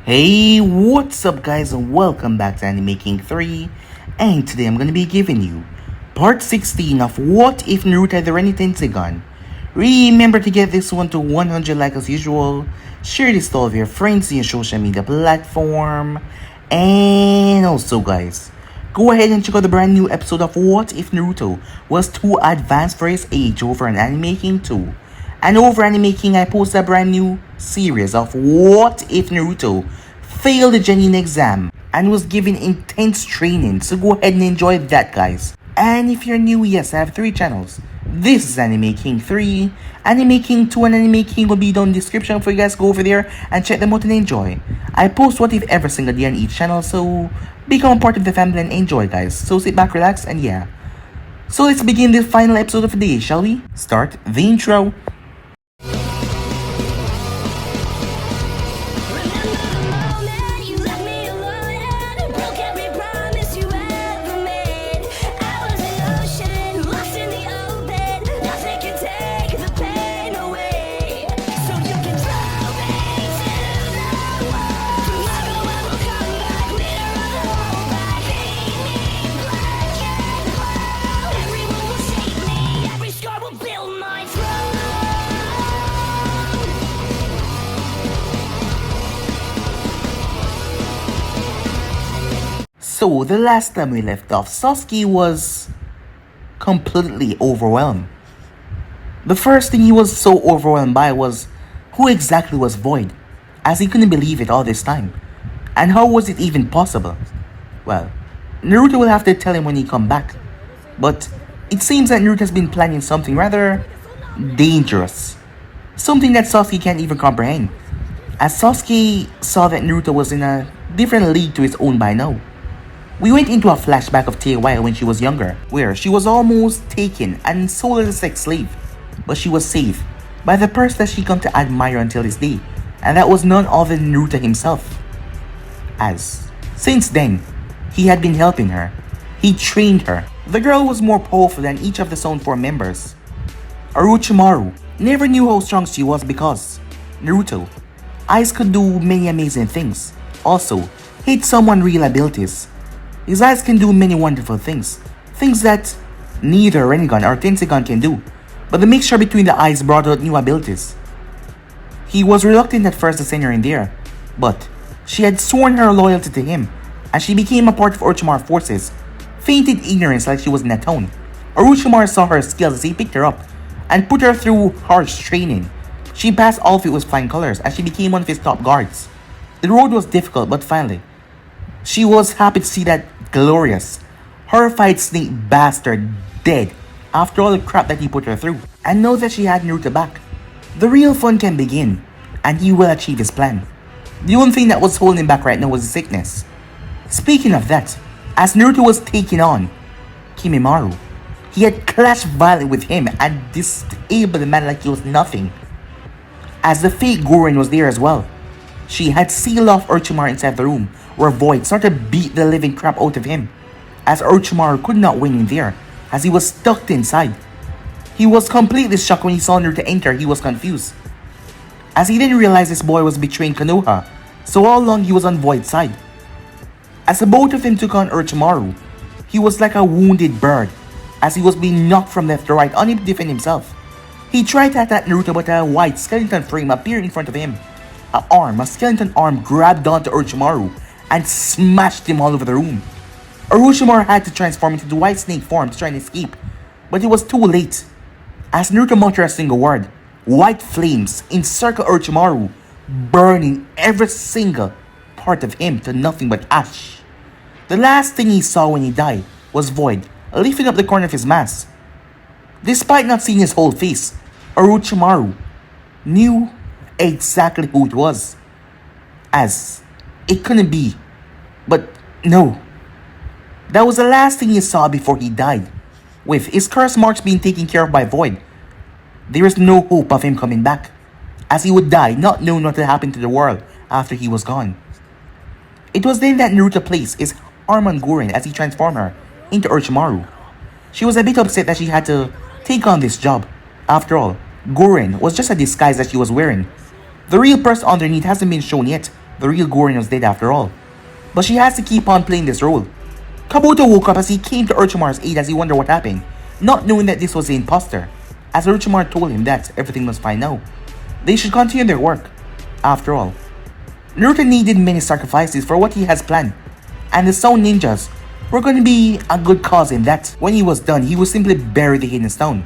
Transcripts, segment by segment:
Hey, what's up guys and welcome back to Anime King 3, and today I'm gonna be giving you part 16 of What If Naruto had the Rinne-Tenseigan. Remember to get this one to 100 likes as usual, share this to all of your friends in your social media platform, and also guys, go ahead and check out the brand new episode of What If Naruto was too advanced for his age over on Anime King 2. And over Anime King, I posted a brand new series of What If Naruto failed the Genin exam and was given intense training, so go ahead and enjoy that guys. And if you're new, yes, I have 3 channels. This is Anime King 3, Anime King 2 and Anime King will be down in the description for you guys to go over there and check them out and enjoy. I post What If every single day on each channel, so become part of the family and enjoy guys. So sit back, relax, and yeah. So let's begin the final episode of the day, shall we? Start the intro. So, the last time we left off, Sasuke was completely overwhelmed. The first thing he was so overwhelmed by was who exactly was Void, as he couldn't believe it all this time. And how was it even possible? Well, Naruto will have to tell him when he come back. But it seems that Naruto has been planning something rather dangerous. Something that Sasuke can't even comprehend. As Sasuke saw that Naruto was in a different league to his own by now. We went into a flashback of Teiwaya when she was younger, where she was almost taken and sold as a sex slave. But she was saved by the person that she come to admire until this day, and that was none other than Naruto himself. As, since then, he had been helping her. He trained her. The girl was more powerful than each of the Zone 4 members. Orochimaru never knew how strong she was because Naruto, eyes could do many amazing things. Also, hid someone real abilities. His eyes can do many wonderful things. Things that neither Rinnegan or Tenseigan can do. But the mixture between the eyes brought out new abilities. He was reluctant at first to send her in there, but she had sworn her loyalty to him, and she became a part of Orochimaru's forces, fainted ignorance like she was in a town. Orochimaru saw her skills as he picked her up, and put her through harsh training. She passed all of it with flying colors, and she became one of his top guards. The road was difficult, but finally, she was happy to see that glorious, horrified snake bastard dead after all the crap that he put her through. And now that she had Naruto back, the real fun can begin, and he will achieve his plan. The only thing that was holding him back right now was his sickness. Speaking of that, as Naruto was taking on Kimimaro, he had clashed violently with him and disabled the man like he was nothing. As the fake Gurren was there as well, she had sealed off Orochimaru inside the room, where Void started to beat the living crap out of him, as Orochimaru could not win in there, as he was stuck inside. He was completely shocked when he saw Naruto enter. He was confused, as he didn't realize this boy was betraying Konoha, so all along he was on Void's side. As the both of them took on Orochimaru, he was like a wounded bird, as he was being knocked from left to right, unable to defend himself. He tried to attack Naruto, but a white skeleton frame appeared in front of him. A skeleton arm grabbed onto Orochimaru and smashed him all over the room. Orochimaru had to transform into the white snake form to try and escape, but it was too late. As Naruto muttered a single word, white flames encircled Orochimaru, burning every single part of him to nothing but ash. The last thing he saw when he died was Void lifting up the corner of his mask. Despite not seeing his whole face, Orochimaru knew exactly who it was, as it couldn't be, but no. That was the last thing he saw before he died. With his curse marks being taken care of by Void, there is no hope of him coming back, as he would die not knowing what had happened to the world after he was gone. It was then that Naruto placed his arm on Gurren as he transformed her into Orochimaru. She was a bit upset that she had to take on this job. After all, Gurren was just a disguise that she was wearing. The real person underneath hasn't been shown yet, the real Gorin was dead after all. But she has to keep on playing this role. Kabuto woke up as he came to Orochimaru's aid as he wondered what happened, not knowing that this was the imposter, as Orochimaru told him that everything was fine now. They should continue their work. After all, Naruto needed many sacrifices for what he has planned, and the Stone Ninjas were going to be a good cause in that. When he was done, he would simply bury the hidden stone,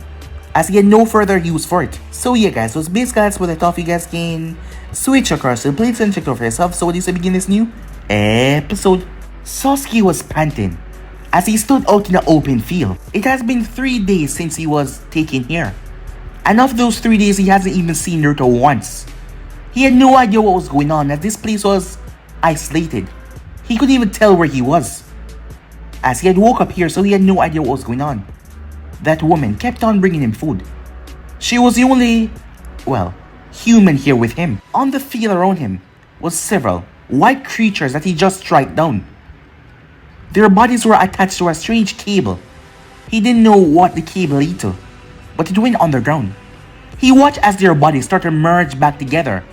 as he had no further use for it. So yeah guys, so basically that's what I thought you guys can switch across to please and check out for yourself. So this will begin this new episode. Sasuke was panting as he stood out in the open field. It has been 3 days since he was taken here, and of those 3 days he hasn't even seen Naruto once. He had no idea what was going on as this place was isolated. He couldn't even tell where he was, as he had woke up here, so he had no idea what was going on. That woman kept on bringing him food. She was the only, well, human here with him. On the field around him was several white creatures that he just struck down. Their bodies were attached to a strange cable. He didn't know what the cable led to, but it went underground. He watched as their bodies started to merge back together.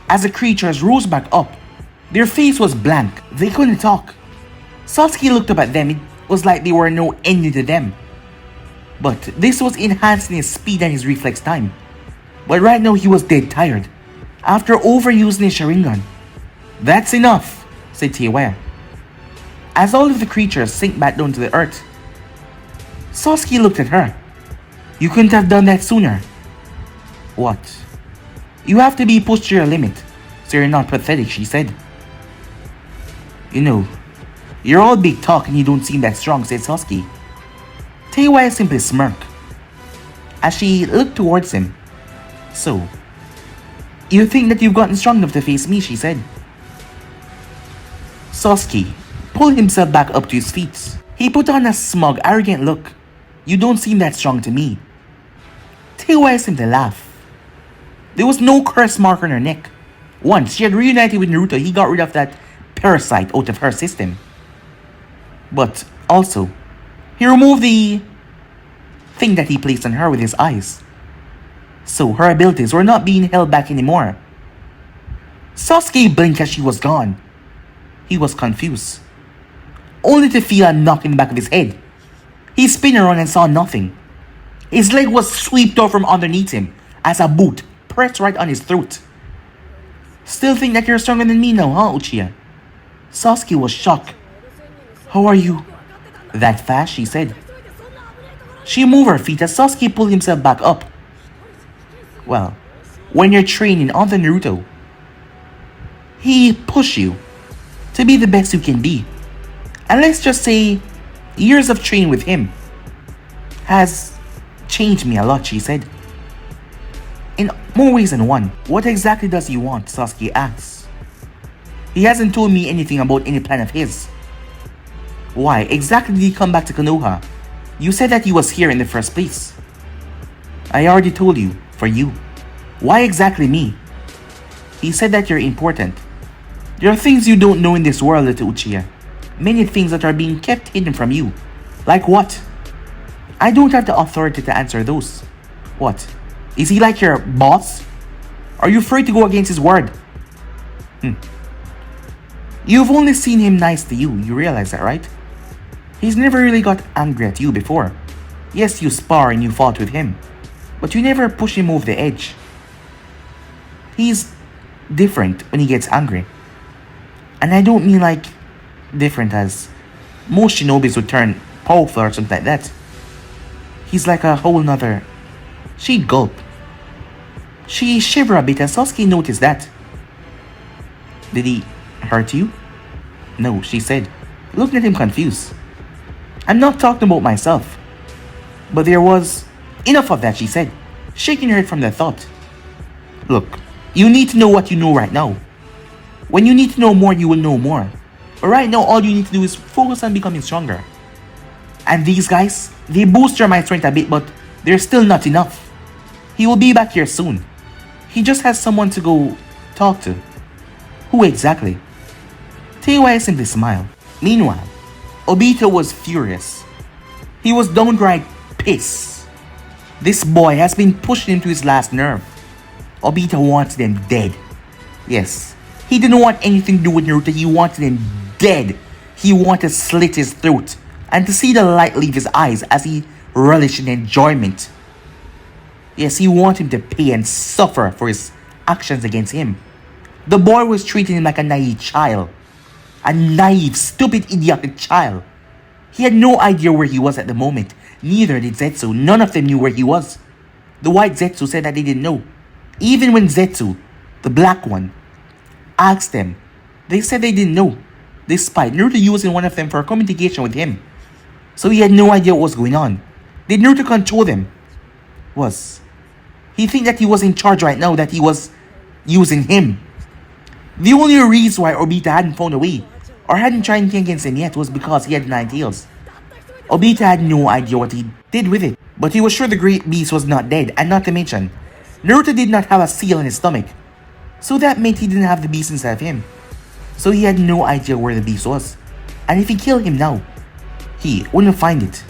As the creatures rose back up, their face was blank. They couldn't talk. Sasuke looked up at them. It was like they were no ending to them. But this was enhancing his speed and his reflex time. But right now he was dead tired, after overusing his Sharingan. "That's enough," said Teiwaya, as all of the creatures sank back down to the earth. Sasuke looked at her. "You couldn't have done that sooner." "What?" "You have to be pushed to your limit, so you're not pathetic," she said. "You know, you're all big talk and you don't seem that strong," said Sasuke. Teiwaya simply smirked as she looked towards him. "So, you think that you've gotten strong enough to face me?" she said. Sasuke pulled himself back up to his feet. He put on a smug, arrogant look. "You don't seem that strong to me." Teiwaya simply laughed. There was no curse mark on her neck. Once she had reunited with Naruto, he got rid of that parasite out of her system. But also, he removed the thing that he placed on her with his eyes. So her abilities were not being held back anymore. Sasuke blinked as she was gone. He was confused, only to feel a knock in the back of his head. He spun around and saw nothing. His leg was swept off from underneath him as a boot pressed right on his throat. "Still think that you're stronger than me now, huh, Uchiha?" Sasuke was shocked. "How are you that fast?" she said. She moved her feet as Sasuke pulled himself back up. "Well, when you're training under Naruto, he pushed you to be the best you can be. And let's just say, years of training with him has changed me a lot," she said. "In more ways than one." "What exactly does he want?" Sasuke asked. "He hasn't told me anything about any plan of his." "Why exactly did he come back to Konoha? You said that he was here in the first place." "I already told you, for you." "Why exactly me?" "He said that you're important. There are things you don't know in this world, little Uchiha. Many things that are being kept hidden from you." "Like what?" "I don't have the authority to answer those." "What? Is he like your boss? Are you afraid to go against his word?" "You've only seen him nice to you. You realize that, right? He's never really got angry at you before. Yes, you spar and you fought with him, but you never push him over the edge. He's different when he gets angry. And I don't mean like different as most shinobis would turn powerful or something like that. He's like a whole nother..." She gulped. She shivered a bit as Sasuke noticed that. "Did he hurt you?" "No," she said, looking at him confused. "I'm not talking about myself. But there was..." "Enough of that," she said, shaking her head from the thought. "Look, you need to know what you know right now. When you need to know more, you will know more. But right now, all you need to do is focus on becoming stronger. And these guys, they boost your mind strength a bit, but they're still not enough. He will be back here soon. He just has someone to go talk to." "Who exactly?" Teiwaya simply smiled. Meanwhile, Obito was furious. He was downright pissed. This boy has been pushing him to his last nerve. Obito wants them dead. Yes, He didn't want anything to do with Naruto. He wanted him dead. He wanted to slit his throat and to see the light leave his eyes as he relished in enjoyment. Yes, he wanted him to pay and suffer for his actions against him. The boy was treating him like a naive child. A naive, stupid, idiotic child. He had no idea where he was at the moment. Neither did Zetsu. None of them knew where he was. The white Zetsu said that they didn't know. Even when Zetsu, the black one, asked them, they said they didn't know, despite Naruto using one of them for communication with him. So he had no idea what was going on. Did Naruto control them? He think that he was in charge right now, that he was using him. The only reason why Obito hadn't found a way, or hadn't tried anything against him yet, was because he had 9 tails. Obito had no idea what he did with it, but he was sure the great beast was not dead, and not to mention, Naruto did not have a seal in his stomach. So that meant he didn't have the beast inside of him. So he had no idea where the beast was. And if he killed him now, he wouldn't find it.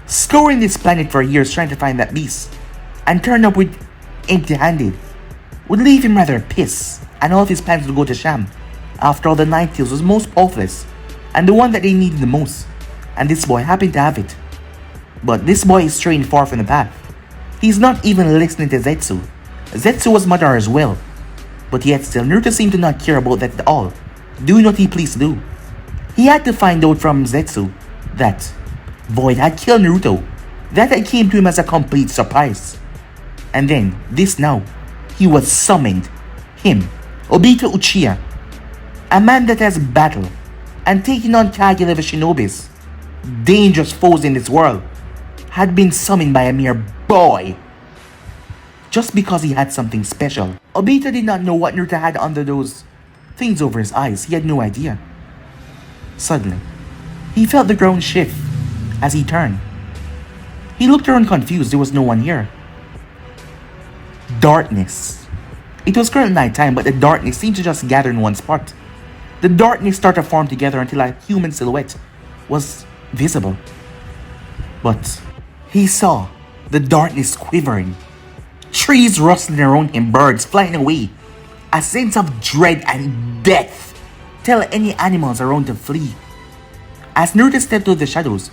Scouring this planet for years trying to find that beast, and turn up with empty-handed, would leave him rather pissed, and all of his plans would go to sham. After all, the 9 tails was most powerless, and the one that they needed the most, and this boy happened to have it. But this boy is straying far from the path. He's not even listening to Zetsu. Zetsu was mother as well, but yet still Naruto seemed to not care about that at all, doing what he pleased to do. He had to find out from Zetsu that Void had killed Naruto. That had came to him as a complete surprise. And then, this now, he was summoned. Him, Obito Uchiha, a man that has battled and taken on Kage level shinobis, dangerous foes in this world, had been summoned by a mere boy. Just because he had something special. Obito did not know what Naruto had under those things over his eyes. He had no idea. Suddenly, he felt the ground shift as he turned. He looked around confused. There was no one here. Darkness. It was current night time, but the darkness seemed to just gather in one spot. The darkness started to form together until a human silhouette was visible. But he saw the darkness quivering, trees rustling around him, birds flying away. A sense of dread and death tell any animals around to flee. As Naruto stepped through the shadows,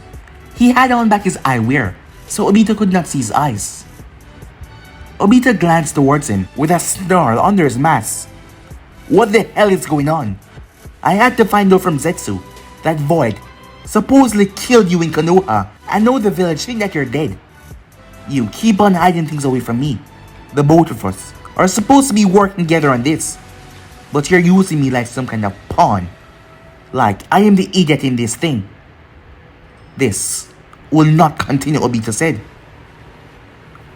he had on back his eyewear, so Obito could not see his eyes. Obito glanced towards him with a snarl under his mask. What the hell is going on? I had to find out from Zetsu that Void supposedly killed you in Konoha, and know the village think that you're dead. You keep on hiding things away from me. The both of us are supposed to be working together on this, but you're using me like some kind of pawn. Like I am the idiot in this thing. This will not continue, Obito said.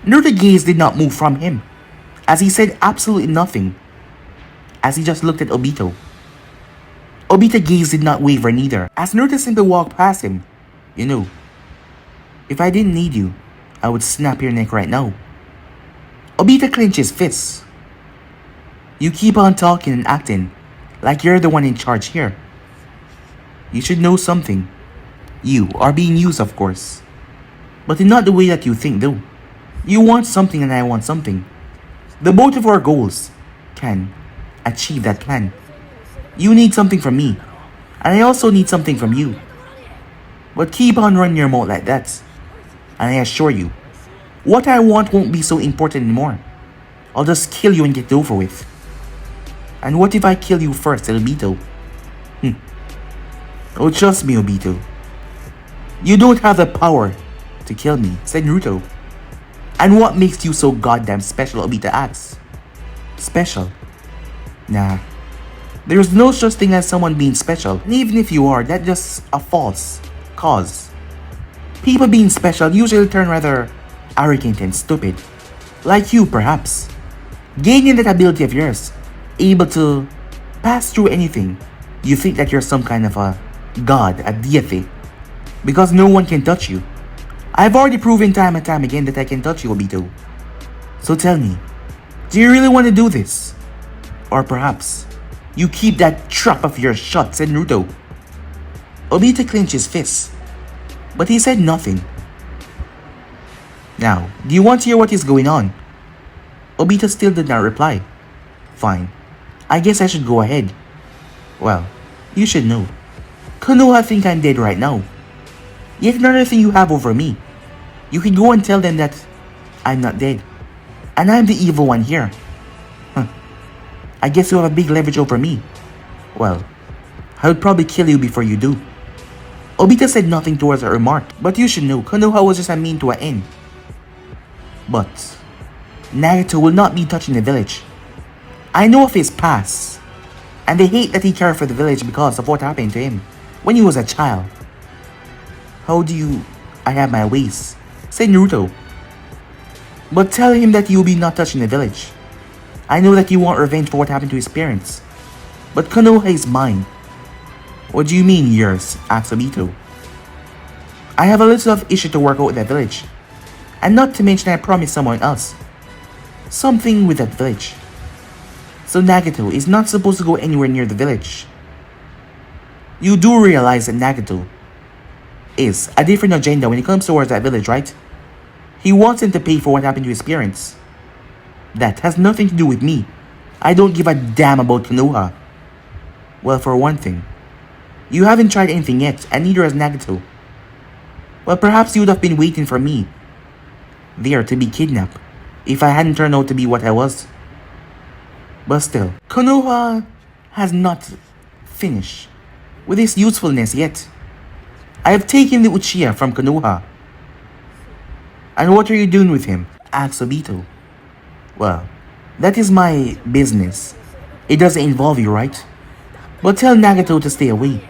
Naruto's gaze did not move from him, as he said absolutely nothing, as he just looked at Obito. Obito's gaze did not waver neither, as Naruto simply walked past him. You know, if I didn't need you, I would snap your neck right now. Obito clenched his fists. You keep on talking and acting like you're the one in charge here. You should know something. You are being used, of course, but in not the way that you think though. You want something and I want something. The both of our goals can achieve that plan. You need something from me, and I also need something from you. But keep on running your mouth like that, and I assure you, what I want won't be so important anymore. I'll just kill you and get it over with. And what if I kill you first, Obito? Oh, trust me, Obito. You don't have the power to kill me, said Naruto. And what makes you so goddamn special, Obito asked. Special? Nah. There's no such thing as someone being special. And even if you are, that's just a false cause. People being special usually turn rather arrogant and stupid. Like you, perhaps. Gaining that ability of yours, able to pass through anything, you think that you're some kind of a god, a deity, because no one can touch you. I've already proven time and time again that I can touch you, Obito. So tell me, do you really want to do this? Or perhaps, you keep that trap of yours shut, said Naruto. Obito clenched his fists, but he said nothing. Now, do you want to hear what is going on? Obito still did not reply. Fine. I guess I should go ahead. Well, you should know. Konoha think I'm dead right now. Yet another thing you have over me. You can go and tell them that I'm not dead. And I'm the evil one here. I guess you have a big leverage over me. Well, I would probably kill you before you do. Obito said nothing towards her remark, but you should know Konoha was just a mean to an end. But Nagato will not be touching the village. I know of his past, and the hate that he cared for the village because of what happened to him when he was a child. How do you... I have my ways, said Naruto. But tell him that you will be not touching the village. I know that you want revenge for what happened to his parents. But Konoha is mine. What do you mean yours? Asked Obito. I have a little of issue to work out with that village. And not to mention I promised someone else something with that village. So Nagato is not supposed to go anywhere near the village. You do realize that Nagato is a different agenda when it comes towards that village, right? He wants him to pay for what happened to his parents. That has nothing to do with me. I don't give a damn about Konoha. Well, for one thing, you haven't tried anything yet, and neither has Nagato. Well, perhaps you would have been waiting for me there to be kidnapped if I hadn't turned out to be what I was. But still, Konoha has not finished with his usefulness yet. I have taken the Uchiha from Konoha. And what are you doing with him? Asked Obito. Well, that is my business. It doesn't involve you, right? But tell Nagato to stay away.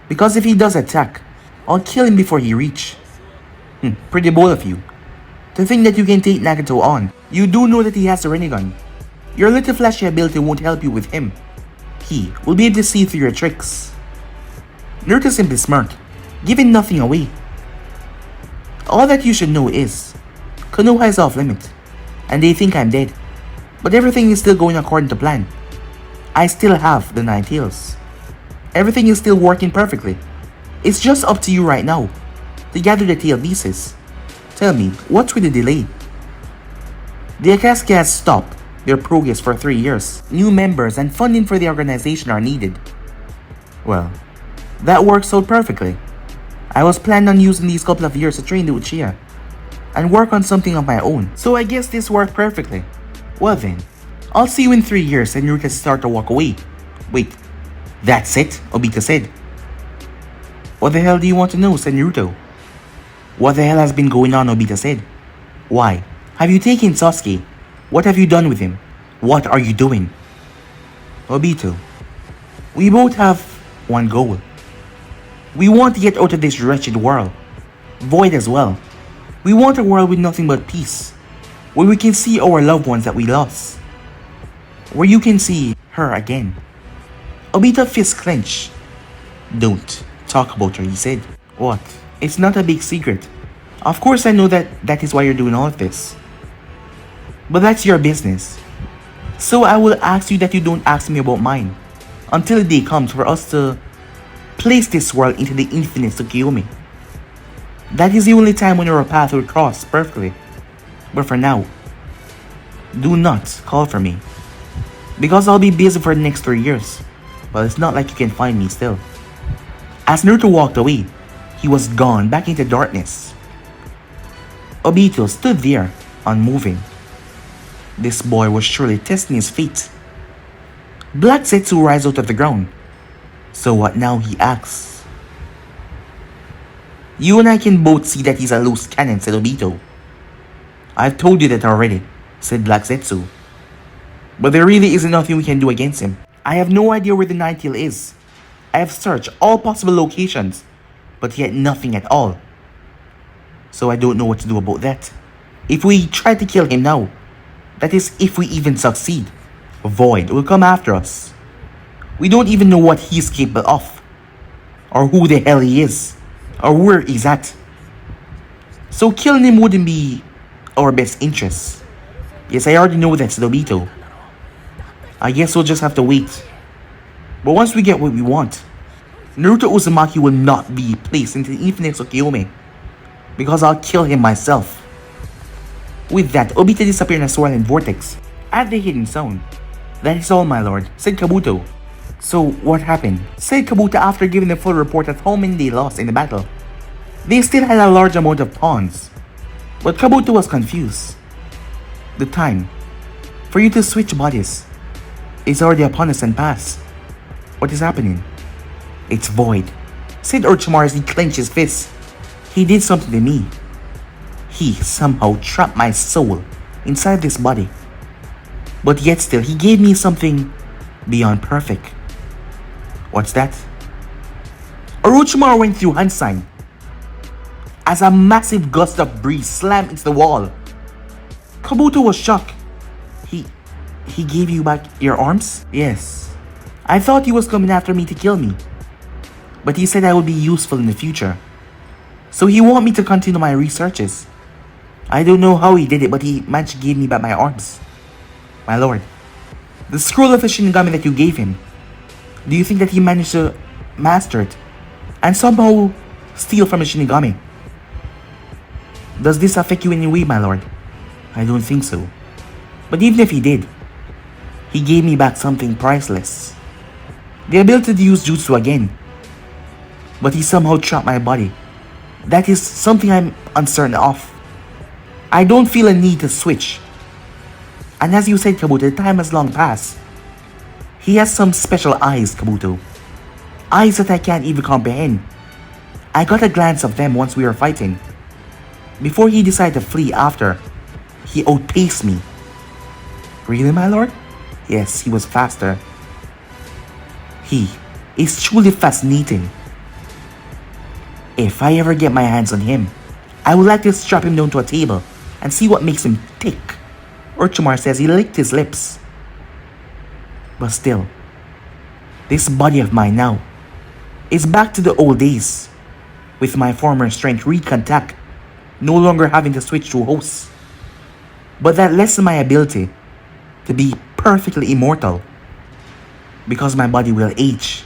Because if he does attack, I'll kill him before he reach. Pretty bold of you. To think that you can take Nagato on. You do know that he has a Rinnegan. Your little flashy ability won't help you with him. He will be able to see through your tricks. Naruto simply smirked, giving nothing away. All that you should know is, Konoha is off limit, and they think I'm dead. But everything is still going according to plan. I still have the 9 tails. Everything is still working perfectly. It's just up to you right now to gather the tail pieces. Tell me, what's with the delay? The Akatsuki has stopped their progress for 3 years. New members and funding for the organization are needed. Well, that works out perfectly. I was planning on using these couple of years to train the Uchiha and work on something of my own, so I guess this worked perfectly. Well then, I'll see you in 3 years, and Naruto started to walk away. Wait, that's it? Obito said. What the hell do you want to know? Said Naruto. What the hell has been going on? Obito said. Why? Have you taken Sasuke? What have you done with him? What are you doing? Obito, we both have one goal. We want to get out of this wretched world. Void as well. We want a world with nothing but peace. Where we can see our loved ones that we lost. Where you can see her again. Obito fist clenched. Don't talk about her, he said. What? It's not a big secret. Of course I know that is why you're doing all of this. But that's your business. So I will ask you that you don't ask me about mine. Until the day comes for us to place this world into the infinite Tsukiyomi. That is the only time when our path will cross perfectly. But for now, do not call for me. Because I'll be busy for the next 3 years. But it's not like you can find me still. As Naruto walked away, he was gone back into darkness. Obito stood there, unmoving. This boy was surely testing his fate. Black Zetsu rise out of the ground. So what now, he asks. You and I can both see that he's a loose cannon, said Obito. I've told you that already, said Black Zetsu. But there really isn't nothing we can do against him. I have no idea where the Nine-Tail is. I have searched all possible locations, but yet nothing at all. So I don't know what to do about that. If we try to kill him now, that is if we even succeed, Void will come after us. We don't even know what he's capable of, or who the hell he is, or where he's at. So killing him wouldn't be our best interest. Yes, I already know that, said Obito. I guess we'll just have to wait. But once we get what we want, Naruto Uzumaki will not be placed into the infinite Tsukiyomi, because I'll kill him myself. With that, Obito disappeared in a swirling vortex. At the hidden zone, "That is all, my lord," said Kabuto. "So, what happened?" said Kabuto after giving the full report of how many they lost in the battle. They still had a large amount of pawns, but Kabuto was confused. "The time for you to switch bodies is already upon us and past. What is happening?" "It's void," said Orochimaru as he clenched his fist. "He did something to me. He somehow trapped my soul inside this body. But yet still, he gave me something beyond perfect." "What's that?" Orochimaru went through hand sign as a massive gust of breeze slammed into the wall. Kabuto was shocked. He gave you back your arms?" "Yes. I thought he was coming after me to kill me. But he said I would be useful in the future. So he wanted me to continue my researches. I don't know how he did it, but he managed to give me back my arms." "My lord, the scroll of the Shinigami that you gave him, do you think that he managed to master it and somehow steal from a Shinigami? Does this affect you in any way, my lord?" "I don't think so. But even if he did, he gave me back something priceless. The ability to use jutsu again. But he somehow trapped my body. That is something I'm uncertain of. I don't feel a need to switch. And as you said, Kabuto, the time has long passed. He has some special eyes, Kabuto. Eyes that I can't even comprehend. I got a glance of them once we were fighting. Before he decided to flee after, he outpaced me." "Really, my lord?" "Yes, he was faster. He is truly fascinating. If I ever get my hands on him, I would like to strap him down to a table and see what makes him tick." Orochimaru says he licked his lips. "But still, this body of mine now is back to the old days, with my former strength recontact, no longer having to switch to hosts. But that lessened my ability to be perfectly immortal, because my body will age.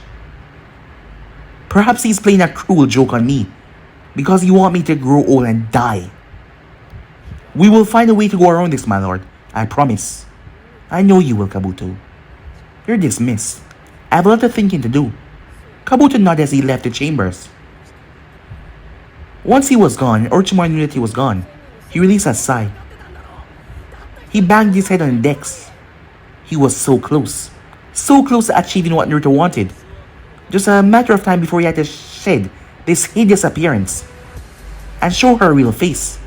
Perhaps he's playing a cruel joke on me, because he wants me to grow old and die. We will find a way to go around this, my lord. I promise. I know you will, Kabuto. You're dismissed. I have a lot of thinking to do." Kabuto nodded as he left the chambers. Once he was gone, Orochimaru knew that he was gone. He released a sigh. He banged his head on the decks. He was so close to achieving what Naruto wanted. Just a matter of time before he had to shed this hideous appearance and show her real face.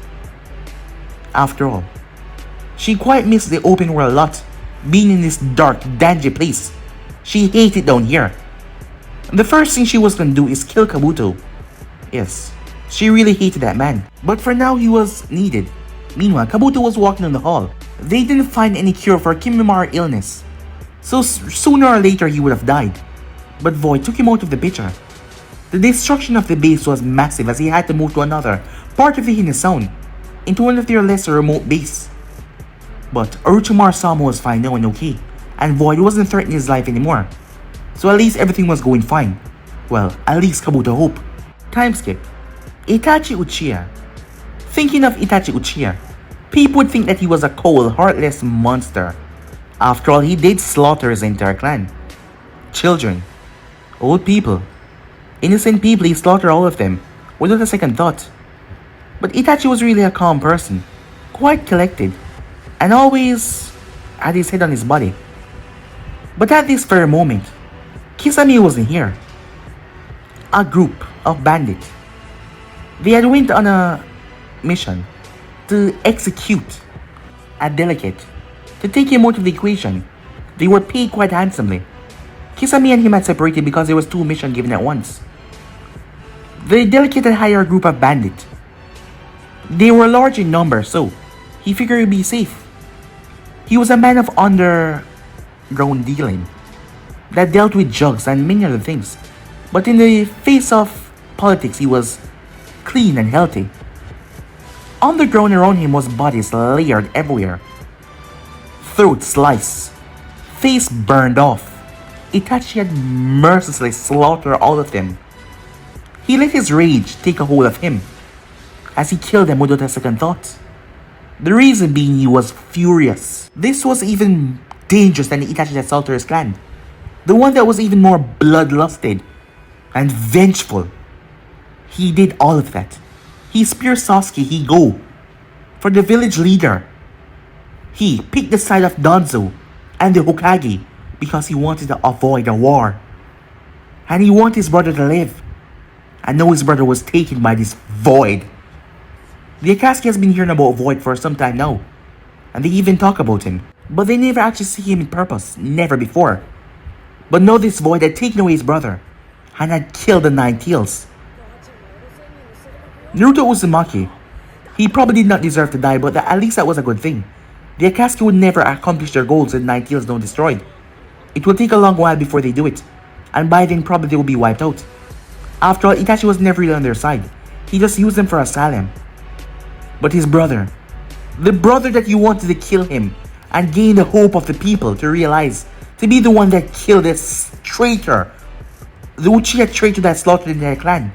After all, she quite missed the open world a lot, being in this dark, dingy place. She hated down here. The first thing she was gonna do is kill Kabuto. Yes, she really hated that man. But for now, he was needed. Meanwhile, Kabuto was walking in the hall. They didn't find any cure for Kimimaro illness, so sooner or later he would have died. But Void took him out of the picture. The destruction of the base was massive as he had to move to another part of the hidden zone, into one of their lesser remote base. But Orochimaru Sama was fine now and okay, and Void wasn't threatening his life anymore. So at least everything was going fine. Well, at least Kabuto hoped. Time skip. Itachi Uchiha. Thinking of Itachi Uchiha, people would think that he was a cold, heartless monster. After all, he did slaughter his entire clan. Children, old people, innocent people, he slaughtered all of them, without a second thought. But Itachi was really a calm person, quite collected, and always had his head on his body. But at this very moment, Kisame wasn't here. A group of bandits. They had went on a mission to execute a delegate, to take him out of the equation. They were paid quite handsomely. Kisame and him had separated because there was 2 missions given at once. The delegate had hired a group of bandits. They were large in number, so he figured he'd be safe. He was a man of underground dealing that dealt with drugs and many other things. But in the face of politics, he was clean and healthy. On the ground around him was bodies layered everywhere. Throat sliced, face burned off. Itachi had mercilessly slaughtered all of them. He let his rage take a hold of him as he killed them without a second thought. The reason being he was furious. This was even dangerous than the Itachi that sought to his clan. The one that was even more bloodlusted and vengeful. He did all of that. He speared Sasuke, he go for the village leader. He picked the side of Danzo and the Hokage because he wanted to avoid a war. And he wanted his brother to live. And now his brother was taken by this void. The Akatsuki has been hearing about Void for some time now. And they even talk about him. But they never actually see him in purpose. Never before. But now this Void had taken away his brother. And had killed the 9 Tails. Naruto Uzumaki. He probably did not deserve to die, but at least that was a good thing. The Akatsuki would never accomplish their goals with 9 Tails now destroyed. It will take a long while before they do it. And by then probably they will be wiped out. After all, Itachi was never really on their side. He just used them for asylum. But his brother, the brother that you wanted to kill him and gain the hope of the people to realize, to be the one that killed this traitor, the Uchiha traitor that slaughtered their clan,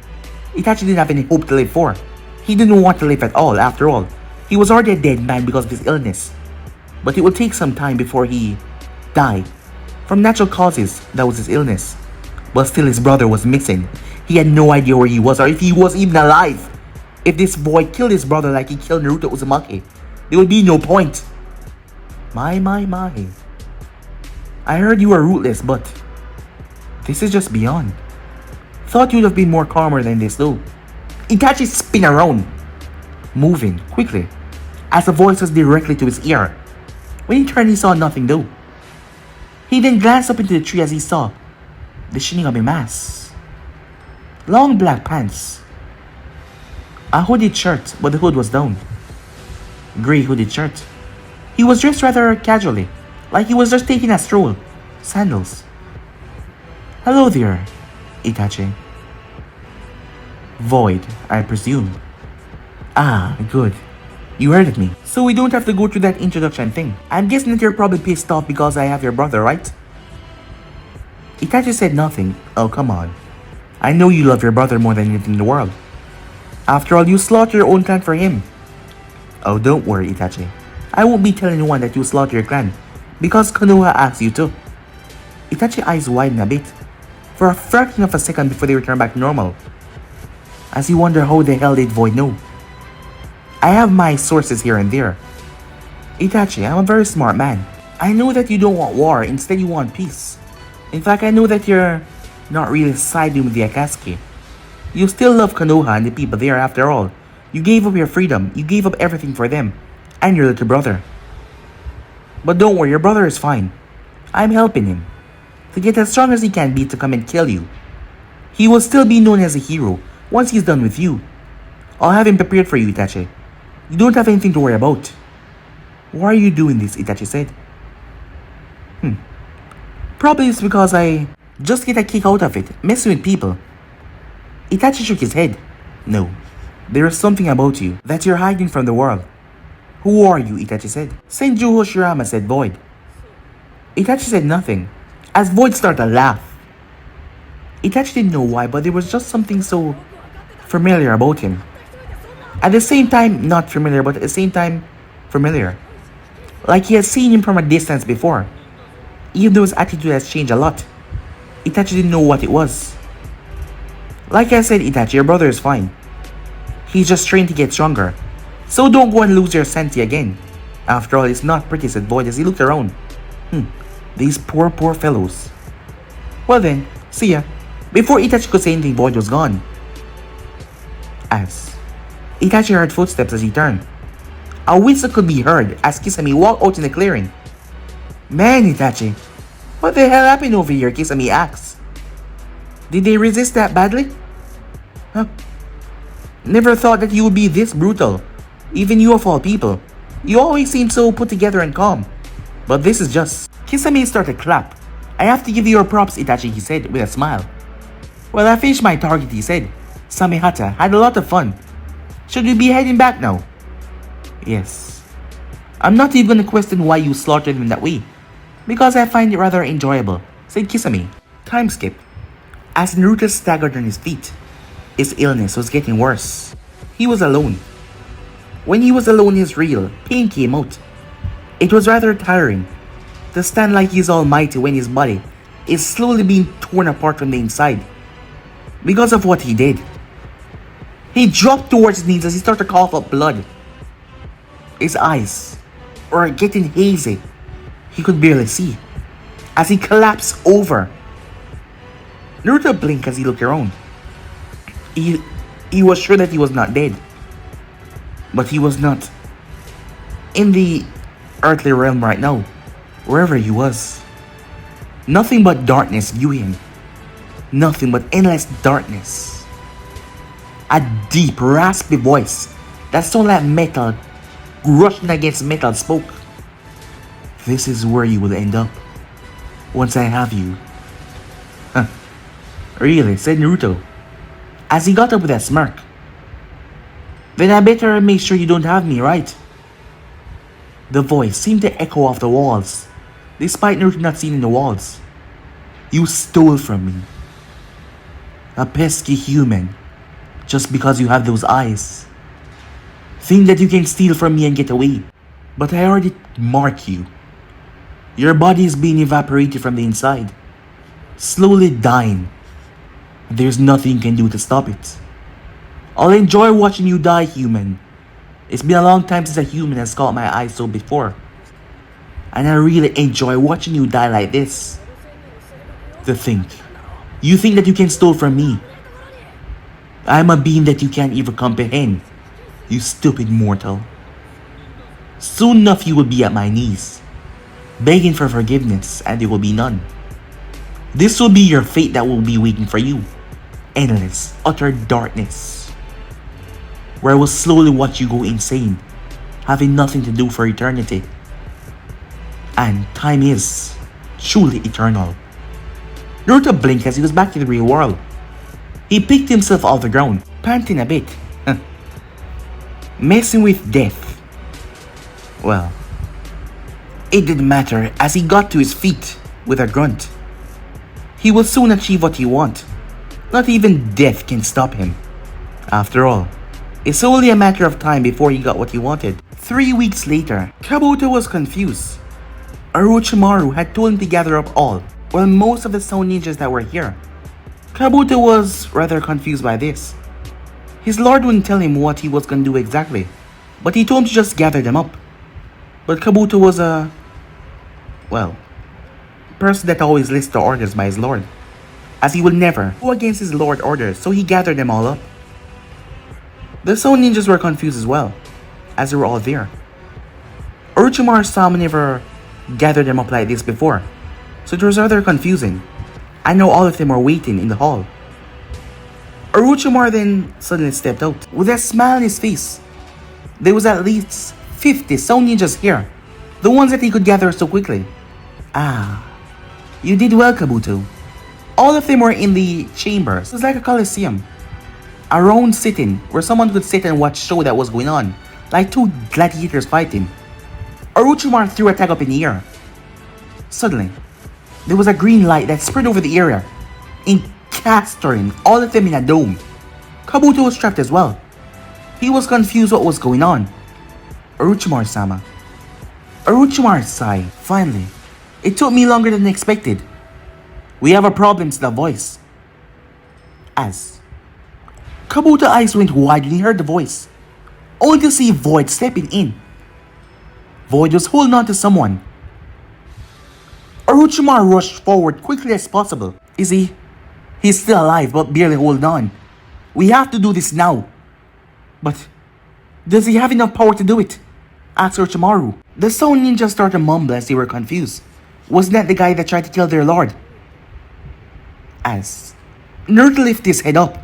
Itachi didn't have any hope to live for. He didn't want to live at all, after all. He was already a dead man because of his illness. But it would take some time before he died. From natural causes, that was his illness. But still his brother was missing. He had no idea where he was or if he was even alive. If this boy killed his brother like he killed Naruto Uzumaki, there would be no point. My. I heard you were rootless, but this is just beyond. Thought you'd have been more calmer than this though. Itachi spin around, moving quickly, as the voice was directly to his ear. When he turned, he saw nothing though. He then glanced up into the tree as he saw the Shinigami mask. Long black pants. A hooded shirt, but the hood was down. Grey hooded shirt. He was dressed rather casually, like he was just taking a stroll. Sandals. Hello there, Itachi. Void, I presume. Ah, good. You heard of me. So we don't have to go through that introduction thing. I'm guessing that you're probably pissed off because I have your brother, right? Itachi said nothing. Oh, come on. I know you love your brother more than anything in the world. After all, you slaughter your own clan for him. Oh, don't worry, Itachi. I won't be telling anyone that you slaughter your clan, because Konoha asked you to. Itachi's eyes widened a bit, for a fraction of a second before they returned back to normal, as he wondered how the hell did Void know. I have my sources here and there. Itachi, I'm a very smart man. I know that you don't want war, instead you want peace. In fact, I know that you're not really siding with the Akatsuki. You still love Konoha and the people there after all. You gave up your freedom, you gave up everything for them, and your little brother. But don't worry, your brother is fine. I'm helping him to get as strong as he can be to come and kill you. He will still be known as a hero once he's done with you. I'll have him prepared for you, Itachi. You don't have anything to worry about. Why are you doing this? Itachi said. Probably it's because I just get a kick out of it, messing with people. Itachi shook his head. No, there is something about you that you're hiding from the world. Who are you? Itachi said. Senju Hoshirama, said Void. Itachi said nothing, as Void started to laugh. Itachi didn't know why, but there was just something so familiar about him. At the same time, not familiar, but at the same time, familiar. Like he had seen him from a distance before. Even though his attitude has changed a lot, Itachi didn't know what it was. Like I said, Itachi, your brother is fine. He's just trying to get stronger. So don't go and lose your sanity again. After all, it's not pretty, said Void as he looked around. These poor fellows. Well then, see ya. Before Itachi could say anything, Void was gone. As Itachi heard footsteps as he turned. A whistle could be heard as Kisame walked out in the clearing. Man, Itachi, what the hell happened over here? Kisame asked. Did they resist that badly? Huh? Never thought that you would be this brutal. Even you of all people. You always seem so put together and calm. But this is just... Kisame started to clap. I have to give you your props, Itachi, he said with a smile. Well, I finished my target, he said. Samehata had a lot of fun. Should we be heading back now? Yes. I'm not even going to question why you slaughtered him that way. Because I find it rather enjoyable, said Kisame. Time skip. As Naruto staggered on his feet, his illness was getting worse. He was alone. When he was alone, his real pain came out. It was rather tiring. to stand like he's almighty when his body is slowly being torn apart from the inside because of what he did. He dropped towards his knees as he started to cough up blood. His eyes were getting hazy. He could barely see as he collapsed over. Naruto blinked as he looked around. He was sure that he was not dead. But he was not in the earthly realm right now. Wherever he was, nothing but darkness viewed him. Nothing but endless darkness. A deep, raspy voice that sounded like metal rushing against metal spoke. This is where you will end up once I have you. Huh. Really, said Naruto, as he got up with a smirk. Then I better make sure you don't have me, right? The voice seemed to echo off the walls, despite Naruto not seeing the walls. You stole from me. A pesky human, just because you have those eyes. Think that you can steal from me and get away. But I already marked you. Your body is being evaporated from the inside, slowly dying. There's nothing you can do to stop it. I'll enjoy watching you die, human. It's been a long time since a human has caught my eye so before. And I really enjoy watching you die like this. To think. You think that you can steal from me. I'm a being that you can't even comprehend. You stupid mortal. Soon enough you will be at my knees, begging for forgiveness, and there will be none. This will be your fate that will be waiting for you. Endless, utter darkness, where I will slowly watch you go insane, having nothing to do for eternity. And time is truly eternal. Naruto blinked as he was back in the real world. He picked himself off the ground, panting a bit. Messing with death. Well, it didn't matter as he got to his feet with a grunt. He will soon achieve what he wants. Not even death can stop him. After all, it's only a matter of time before he got what he wanted. 3 weeks later, Kabuto was confused. Orochimaru had told him to gather up all, while most of the stone ninjas that were here. Kabuto was rather confused by this. His lord wouldn't tell him what he was going to do exactly, but he told him to just gather them up. But Kabuto was a person that always listens to orders by his lord, as he would never go against his lord's orders, so he gathered them all up. The stone ninjas were confused as well, as they were all there. Orochimaru's Sama never gathered them up like this before, so it was rather confusing. I know all of them were waiting in the hall. Orochimaru then suddenly stepped out, with a smile on his face. There was at least 50 stone ninjas here, the ones that he could gather so quickly. Ah, you did well, Kabuto. All of them were in the chambers. It was like a coliseum. A round sitting where someone could sit and watch show that was going on, like two gladiators fighting. Orochimaru threw a tag up in the air. Suddenly, there was a green light that spread over the area, encapsulating all of them in a dome. Kabuto was trapped as well. He was confused what was going on. Orochimaru-sama. Orochimaru sighed. Finally, it took me longer than expected. We have a problem, said the voice. As Kabuto's eyes went wide when he heard the voice, only to see Void stepping in. Void was holding on to someone. Orochimaru rushed forward quickly as possible. Is he? He's still alive but barely holding on. We have to do this now. But does he have enough power to do it? Asked Orochimaru. The stone ninjas started to mumble as they were confused. Wasn't that the guy that tried to kill their lord? As Naruto lifted his head up.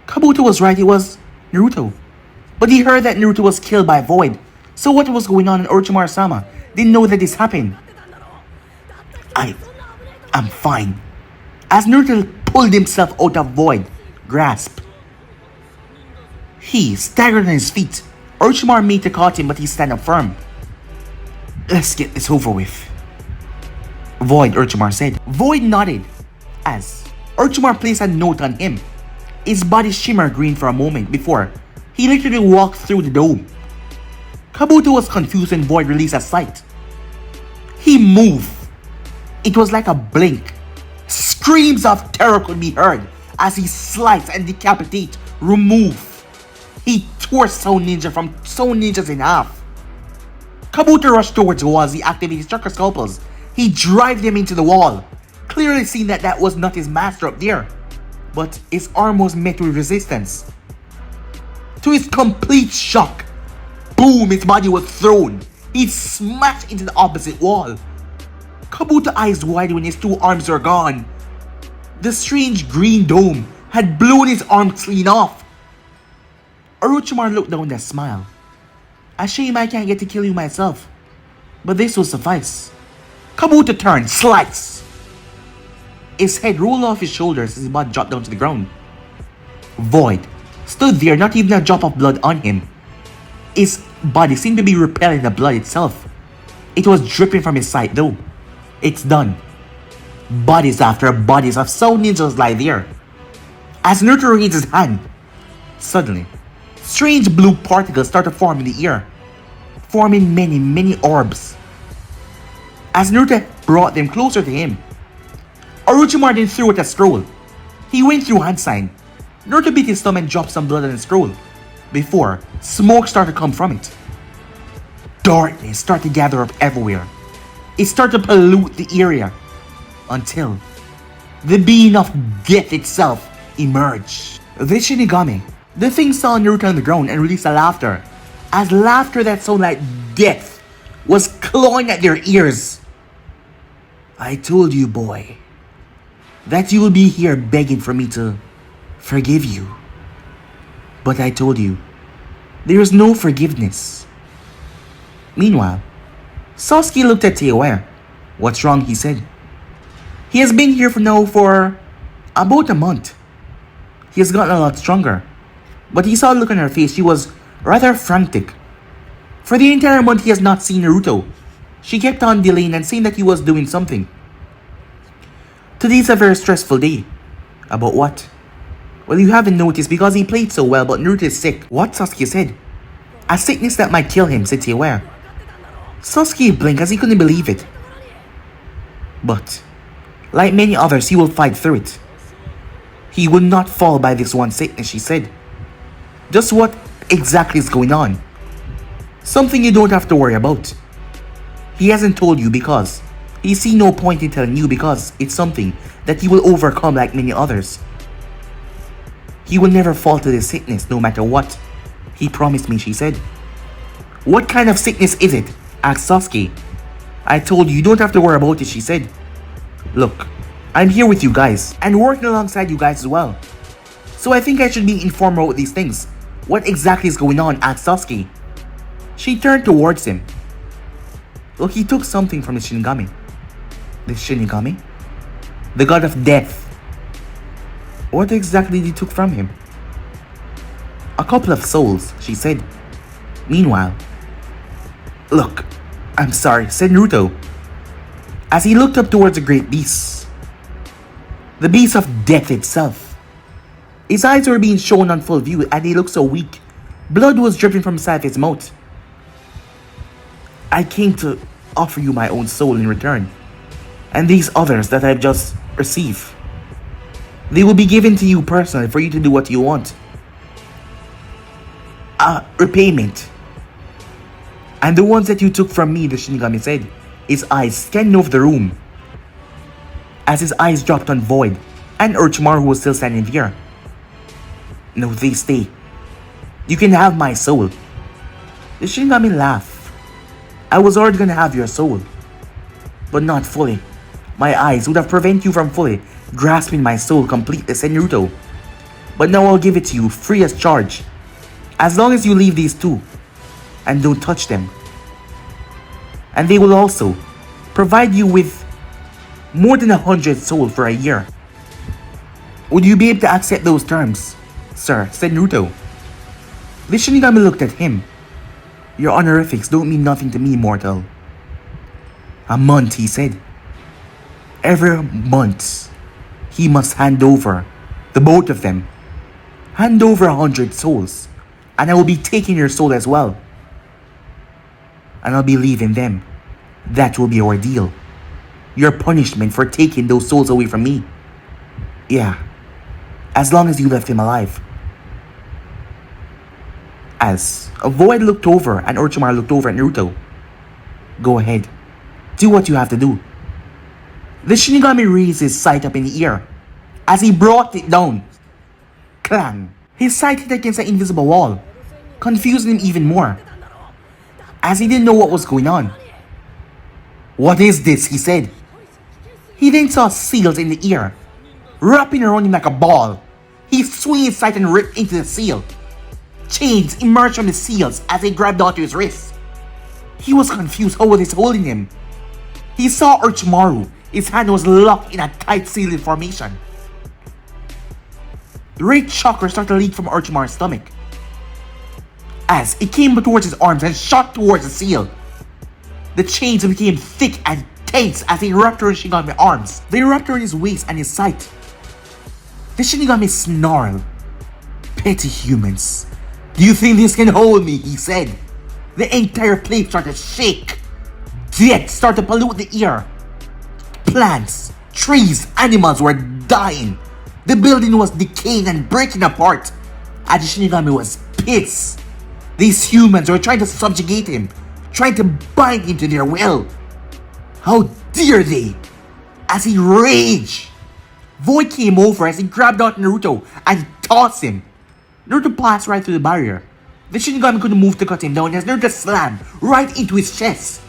Kabuto was right, it was Naruto. But he heard that Naruto was killed by Void. So what was going on in Orochimaru-sama didn't know that this happened. I'm fine. As Naruto pulled himself out of Void grasp, he staggered on his feet. Orochimaru made to caught him, but he stand up firm. Let's get this over with. Void, Orochimaru said. Void nodded as Orochimaru placed a note on him. His body shimmered green for a moment before he literally walked through the dome. Kabuto was confused when Void released a sight. He moved It was like a blink. Screams of terror could be heard as he sliced and decapitate, remove. He tore Sound Ninjas in half. Kabuto rushed towards the wall as he activated his chakra scalpels. He drove them into the wall, clearly seeing that was not his master up there. But his arm was met with resistance. To his complete shock, boom, his body was thrown. He smashed into the opposite wall. Kabuto's eyes wide when his two arms were gone. The strange green dome had blown his arm clean off. Orochimaru looked down and smiled. A shame I can't get to kill you myself, but this will suffice. Kabuto turned, slice. His head rolled off his shoulders as his body dropped down to the ground. Void stood there, not even a drop of blood on him. His body seemed to be repelling the blood itself. It was dripping from his side though. It's done. Bodies after bodies of Sound Ninjas lie there. As Naruto raised his hand, suddenly, strange blue particles start to form in the air, forming many orbs. As Naruto brought them closer to him, Orochimaru then threw out a scroll. He went through hand sign. Naruto beat his thumb and dropped some blood on the scroll, before smoke started to come from it. Darkness started to gather up everywhere. It started to pollute the area, until the being of death itself emerged. The Shinigami, the thing saw Naruto on the ground and released a laughter, as laughter that sounded like death was clawing at their ears. I told you, boy, that you will be here begging for me to forgive you. But I told you, there is no forgiveness. Meanwhile, Sasuke looked at Teiwa. What's wrong, he said. He has been here for about a month. He has gotten a lot stronger. But he saw the look on her face. She was rather frantic. For the entire month he has not seen Naruto. She kept on delaying and saying that he was doing something. Today is a very stressful day. About what? Well, you haven't noticed because he played so well, but Naruto is sick. What? Sasuke said. A sickness that might kill him, said Teiwa. Sasuke blinked as he couldn't believe it. But, like many others, he will fight through it. He will not fall by this one sickness, she said. Just what exactly is going on? Something you don't have to worry about. He hasn't told you because he sees no point in telling you because it's something that he will overcome like many others. He will never fall to this sickness no matter what. He promised me, she said. What kind of sickness is it? Asked Sasuke. I told you, you don't have to worry about it, she said. Look, I'm here with you guys and working alongside you guys as well. So I think I should be informed about these things. What exactly is going on? Asked Sasuke. She turned towards him. Look, he took something from the Shinigami. The Shinigami? The god of death. What exactly did he took from him? A couple of souls, she said. Meanwhile, look, I'm sorry, said Naruto, as he looked up towards the great beast. The beast of death itself. His eyes were being shown on full view and he looked so weak. Blood was dripping from inside his mouth. I came to offer you my own soul in return, and these others that I've just received. They will be given to you personally for you to do what you want. Repayment. And the ones that you took from me, the Shinigami said, his eyes scanned over the room. As his eyes dropped on Void and Orochimaru, who was still standing there. No, they stay. You can have my soul. The Shinigami laughed. I was already gonna have your soul, but not fully. My eyes would have prevented you from fully grasping my soul completely, said Naruto. But now I'll give it to you free as charge, as long as you leave these two and don't touch them. And they will also provide you with more than 100 souls for a year. Would you be able to accept those terms, sir? Said Naruto. The Shinigami looked at him. Your honorifics don't mean nothing to me, mortal. A month, he said. Every month, he must hand over, the both of them. Hand over 100 souls, and I will be taking your soul as well. And I'll be leaving them. That will be our deal. Your punishment for taking those souls away from me. Yeah, as long as you left him alive. As Void looked over and Orochimaru looked over at Naruto. Go ahead. Do what you have to do. The Shinigami raised his sight up in the air. As he brought it down. Clang. His sight hit against an invisible wall, confusing him even more. As he didn't know what was going on. What is this? He said. He then saw seals in the air, wrapping around him like a ball. He swung his sight and ripped into the seal. Chains emerged from the seals as they grabbed onto his wrist. He was confused how was this holding him. He saw Orochimaru. His hand was locked in a tight sealing formation. Red chakra started to leak from Orochimaru's stomach. As it came towards his arms and shot towards the seal. The chains became thick and tense as they wrapped around Shinigami's arms. They wrapped around his waist and his sight. The Shinigami snarled. Petty humans. Do you think this can hold me? He said. The entire place started to shake. Death started to pollute the air. Plants, trees, animals were dying. The building was decaying and breaking apart. And the Shinigami was pissed. These humans were trying to subjugate him, trying to bind him to their will. How dare they? As he raged, Void came over as he grabbed out Naruto and tossed him. Naruto passed right through the barrier. The Shinigami couldn't move to cut him down as Naruto slammed right into his chest.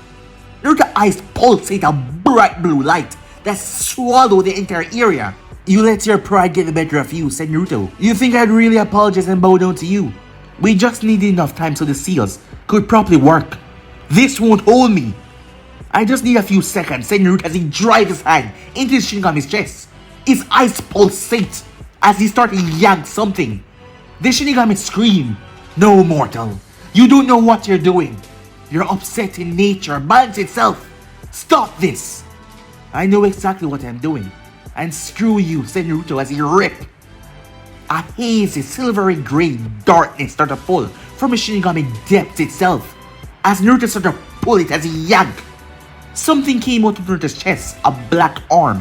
Naruto's eyes pulsate a bright blue light that swallowed the entire area. You let your pride get the better of you, said Naruto. You think I'd really apologize and bow down to you? We just needed enough time so the seals could properly work. This won't hold me. I just need a few seconds, said Naruto as he drives his hand into his Shinigami's chest. His eyes pulsate as he started to yank something. The Shinigami screamed, No, mortal. You don't know what you're doing. You're upsetting nature, balance itself. Stop this. I know exactly what I'm doing. And screw you, said Naruto as he ripped. A hazy, silvery grey darkness started to pull from the Shinigami depths itself. As Naruto started to pull it as he yanked. Something came out of Naruto's chest, a black arm.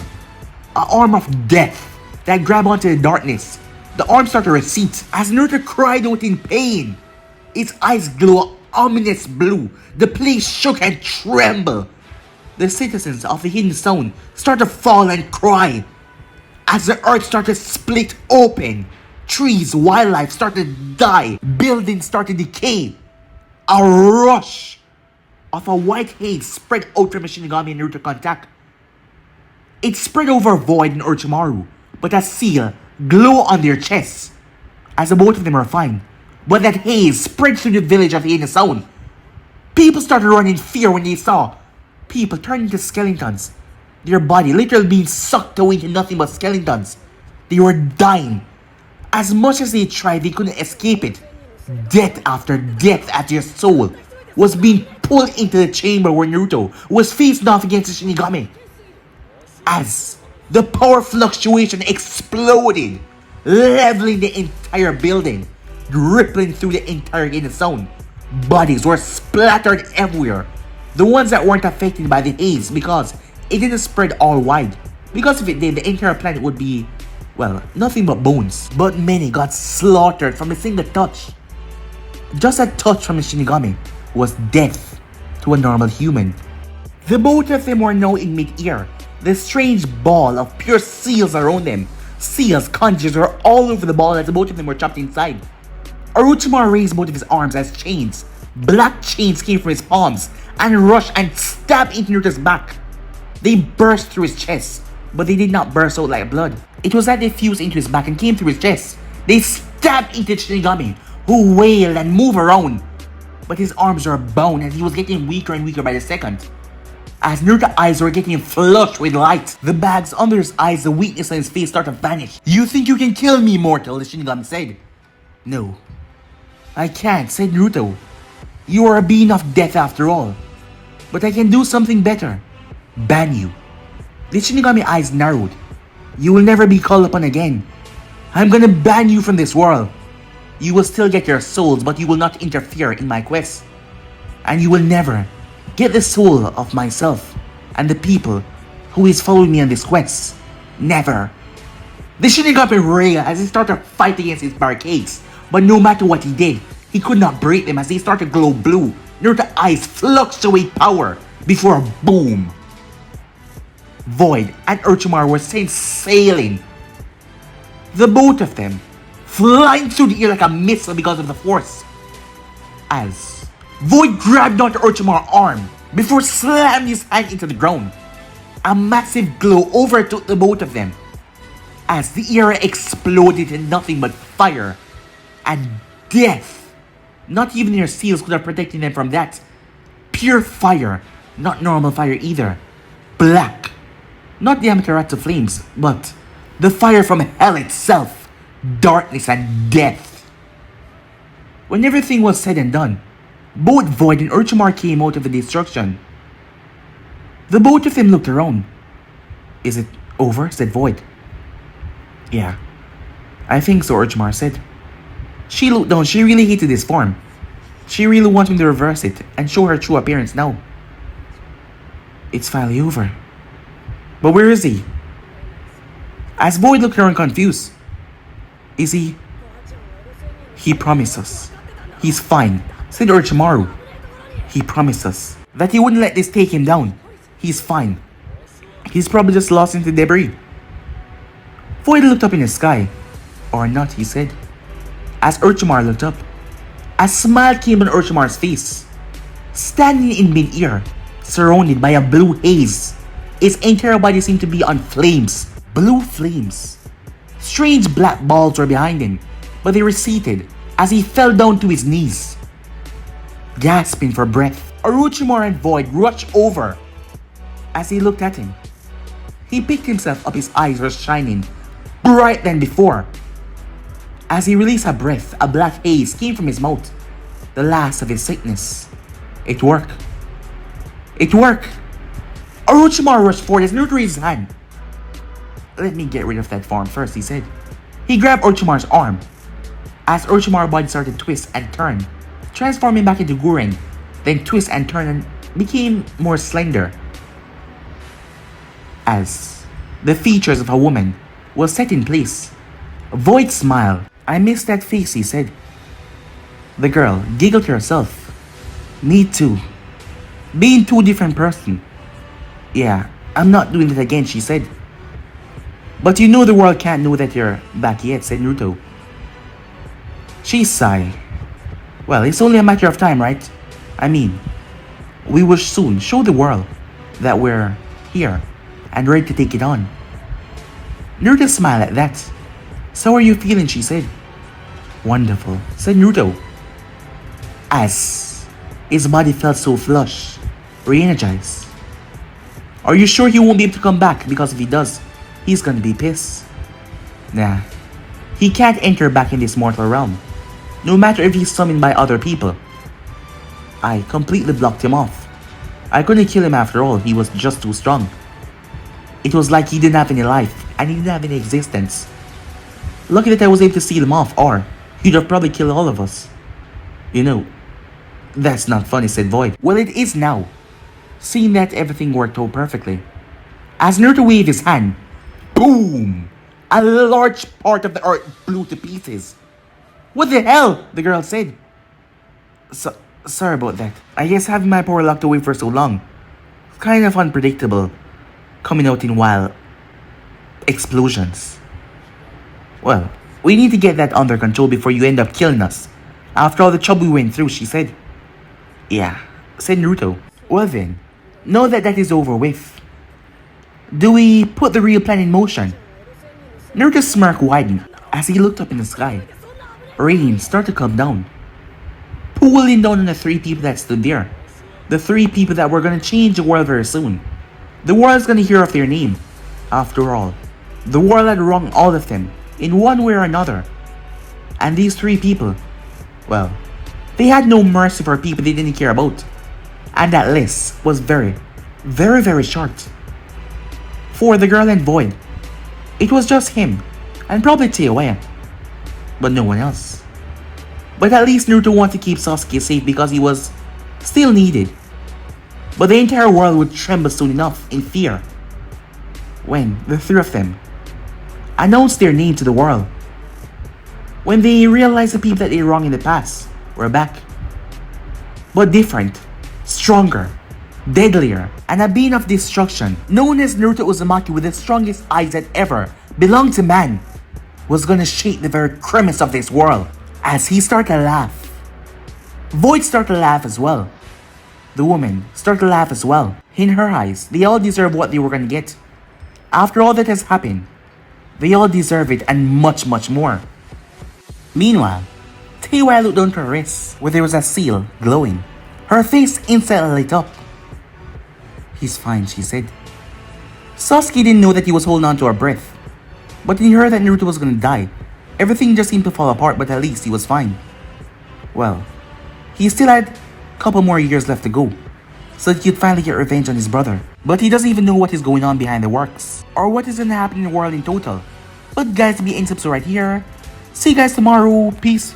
An arm of death that grabbed onto the darkness. The arm started to recede as Naruto cried out in pain. His eyes glowed ominous blue. The place shook and trembled. The citizens of the hidden zone started to fall and cry. As the earth started to split open, trees, wildlife started to die, buildings started to decay. A rush of a white haze spread out from the Shinigami and Naruto contact. It spread over Void and Orochimaru, but a seal glowed on their chests, as the both of them were fine. But that haze spread through the village of the hidden zone. People started running in fear when they saw people turning into skeletons. Their body literally being sucked away into nothing but skeletons. They were dying. As much as they tried, they couldn't escape it. Death after death at their soul was being pulled into the chamber where Naruto was facing off against the Shinigami. As the power fluctuation exploded, leveling the entire building, rippling through the entire hidden zone. Bodies were splattered everywhere. The ones that weren't affected by the haze because it didn't spread all wide. Because if it did, the entire planet would be, well, nothing but bones. But many got slaughtered from a single touch. Just a touch from a Shinigami was death to a normal human. The both of them were now in mid-air. The strange ball of pure seals around them. Seals, conchas were all over the ball as the both of them were trapped inside. Orochimaru raised both of his arms as chains. Black chains came from his palms and rushed and stabbed into Naruto's back. They burst through his chest, but they did not burst out like blood. It was that they fused into his back and came through his chest. They stabbed into Shinigami, who wailed and moved around. But his arms were bound and he was getting weaker and weaker by the second. As Naruto's eyes were getting flushed with light, the bags under his eyes, the weakness on his face started to vanish. You think you can kill me, mortal? The Shinigami said. No, I can't, said Naruto. You are a being of death after all. But I can do something better. Ban you. The Shinigami eyes narrowed. You will never be called upon again. I'm gonna ban you from this world. You will still get your souls, but you will not interfere in my quest. And you will never get the soul of myself and the people who is following me on this quest. Never. The Shinigami railed as he started to fight against his barricades, but no matter what he did, he could not break them as they started to glow blue. Naruto's eyes fluctuate power before a boom. Void and Orochimaru were sent sailing. The both of them flying through the air like a missile because of the force. As Void grabbed onto Orochimaru's arm before slamming his hand into the ground. A massive glow overtook the both of them as the air exploded in nothing but fire and death. Not even their seals could have protected them from that. Pure fire, not normal fire either. Black. Not the Amaterasu flames, but the fire from hell itself. Darkness and death. When everything was said and done, both Void and Orochimaru came out of the destruction. The both of them looked around. Is it over? Said Void. Yeah, I think so, Orochimaru said. She looked down. She really hated this form. She really wanted him to reverse it and show her true appearance now. It's finally over. But where is he? As Void looked around confused. Is he? He promised us. He's fine, said Orochimaru. He promised us that he wouldn't let this take him down. He's fine. He's probably just lost into debris. Void looked up in the sky. Or not, he said. As Orochimaru looked up, a smile came on Orochimaru's face. Standing in mid-air, surrounded by a blue haze, his entire body seemed to be on flames. Blue flames. Strange black balls were behind him, but they receded as he fell down to his knees. Gasping for breath, Orochimaru and Void rushed over. As he looked at him, he picked himself up. His eyes were shining bright than before. As he released a breath, a black haze came from his mouth, the last of his sickness. It worked. It worked! Orochimaru rushed forward as Naruto raised his hand. Let me get rid of that form first, he said. He grabbed Orochimaru's arm. As Orochimaru's body started to twist and turn, transforming back into Gurren, then twist and turn and became more slender. As the features of a woman was set in place, Void smiled. I miss that face, he said. The girl giggled to herself. Me too. Being two different persons. Yeah, I'm not doing that again, she said. But you know the world can't know that you're back yet, said Naruto. She sighed. Well, it's only a matter of time, right? I mean, we will soon show the world that we're here and ready to take it on. Naruto smiled at that. So how are you feeling, she said. Wonderful, said Naruto. As his body felt so flush, re-energized. Are you sure he won't be able to come back? Because if he does, he's gonna be pissed. Nah, he can't enter back in this mortal realm, no matter if he's summoned by other people. I completely blocked him off. I couldn't kill him after all, he was just too strong. It was like he didn't have any life, and he didn't have any existence. Lucky that I was able to seal him off, or he'd have probably killed all of us. You know, that's not funny, said Void. Well, it is now, seeing that everything worked out perfectly. As Naruto waved his hand, boom! A large part of the earth blew to pieces. What the hell? The girl said. Sorry about that. I guess having my power locked away for so long, kind of unpredictable, coming out in wild explosions. Well, we need to get that under control before you end up killing us. After all the trouble we went through, she said. Yeah, said Naruto. Well then, now that that is over with, do we put the real plan in motion? Naruto's smirk widened as he looked up in the sky. Rain started to come down, pulling down on the three people that stood there. The three people that were gonna change the world very soon. The world's gonna hear of their name. After all, the world had wronged all of them in one way or another. And these three people, well, they had no mercy for people they didn't care about. And that list was very, very, very short. For the girl and Void, it was just him, and probably Teiwaya, but no one else. But at least Naruto wanted to keep Sasuke safe because he was still needed. But the entire world would tremble soon enough in fear. when the three of them announced their name to the world. When they realized the people that they wronged in the past were back. But different, stronger, deadlier, and a being of destruction, known as Naruto Uzumaki with the strongest eyes that ever belonged to man, was gonna shake the very premise of this world. As he started to laugh, Void started to laugh as well. The woman started to laugh as well. In her eyes, they all deserve what they were gonna get. After all that has happened, they all deserve it and much, much more. Meanwhile, Teiwai looked down to her wrist where there was a seal glowing. Her face instantly lit up. "He's fine," she said. Sasuke didn't know that he was holding on to her breath. But when he heard that Naruto was gonna die, everything just seemed to fall apart, but at least he was fine. Well, he still had a couple more years left to go, so that he could finally get revenge on his brother. But he doesn't even know what is going on behind the works, or what is gonna happen in the world in total. But guys, to be in right here. See you guys tomorrow. Peace.